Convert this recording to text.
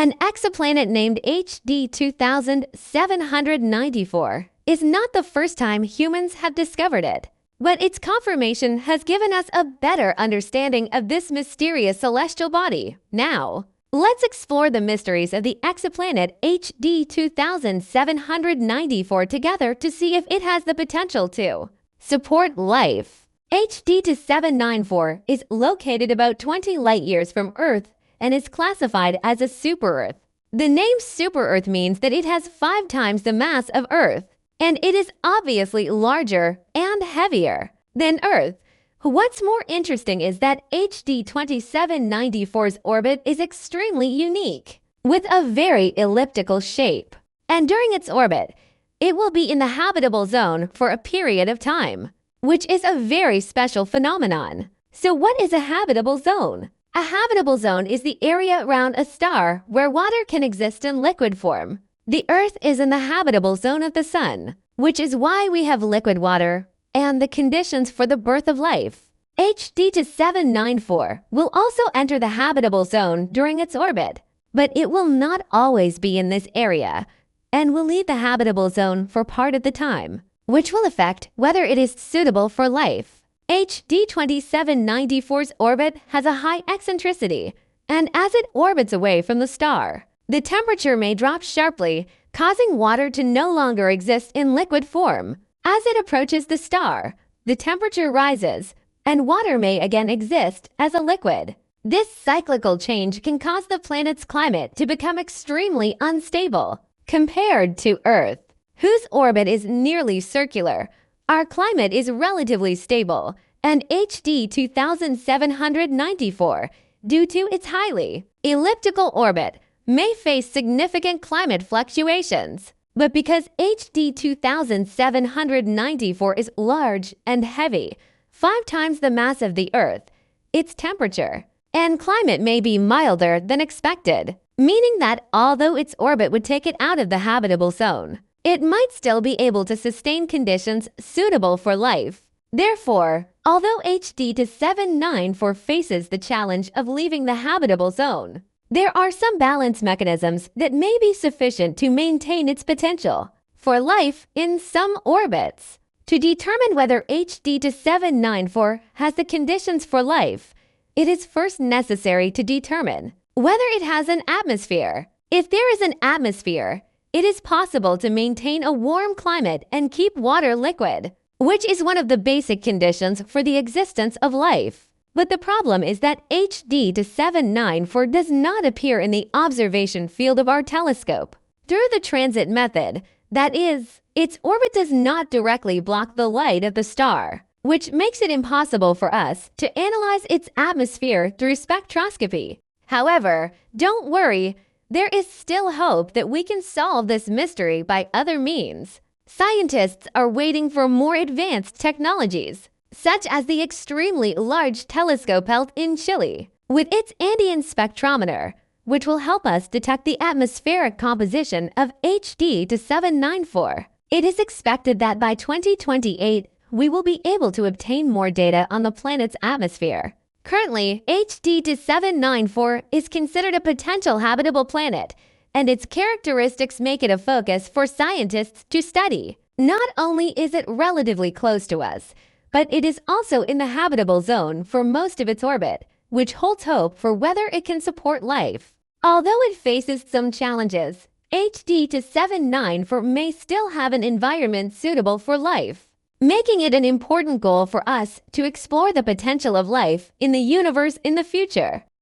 An exoplanet named HD 2794 is not the first time humans have discovered it, but its confirmation has given us a better understanding of this mysterious celestial body. Now, let's explore the mysteries of the exoplanet HD 2794 together to see if it has the potential to support life. HD 2794 is located about 20 light-years from Earth and is classified as a super-Earth. The name super-Earth means that it has 5 times the mass of Earth, and it is obviously larger and heavier than Earth. What's more interesting is that HD 2794's orbit is extremely unique, with a very elliptical shape. And during its orbit, it will be in the habitable zone for a period of time, which is a very special phenomenon. So what is a habitable zone? A habitable zone is the area around a star where water can exist in liquid form. The Earth is in the habitable zone of the Sun, which is why we have liquid water and the conditions for the birth of life. HD 2794 will also enter the habitable zone during its orbit, but it will not always be in this area and will leave the habitable zone for part of the time, which will affect whether it is suitable for life. HD 2794's orbit has a high eccentricity, and as it orbits away from the star, the temperature may drop sharply, causing water to no longer exist in liquid form. As it approaches the star, the temperature rises, and water may again exist as a liquid. This cyclical change can cause the planet's climate to become extremely unstable. Compared to Earth, whose orbit is nearly circular, our climate is relatively stable, and HD 2794, due to its highly elliptical orbit, may face significant climate fluctuations. But because HD 2794 is large and heavy, 5 times the mass of the Earth, its temperature and climate may be milder than expected, meaning that although its orbit would take it out of the habitable zone, it might still be able to sustain conditions suitable for life. Therefore, although HD 2794 faces the challenge of leaving the habitable zone, there are some balance mechanisms that may be sufficient to maintain its potential for life in some orbits. To determine whether HD 2794 has the conditions for life, it is first necessary to determine whether it has an atmosphere. If there is an atmosphere, it is possible to maintain a warm climate and keep water liquid, which is one of the basic conditions for the existence of life. But the problem is that HD 2794 does not appear in the observation field of our telescope. Through the transit method, that is, its orbit does not directly block the light of the star, which makes it impossible for us to analyze its atmosphere through spectroscopy. However, don't worry, there is still hope that we can solve this mystery by other means. Scientists are waiting for more advanced technologies, such as the extremely large telescope held in Chile, with its Andean spectrometer, which will help us detect the atmospheric composition of HD 2794. It is expected that by 2028, we will be able to obtain more data on the planet's atmosphere. Currently, HD 2794 is considered a potential habitable planet, and its characteristics make it a focus for scientists to study. Not only is it relatively close to us, but it is also in the habitable zone for most of its orbit, which holds hope for whether it can support life. Although it faces some challenges, HD 2794 may still have an environment suitable for life, making it an important goal for us to explore the potential of life in the universe in the future.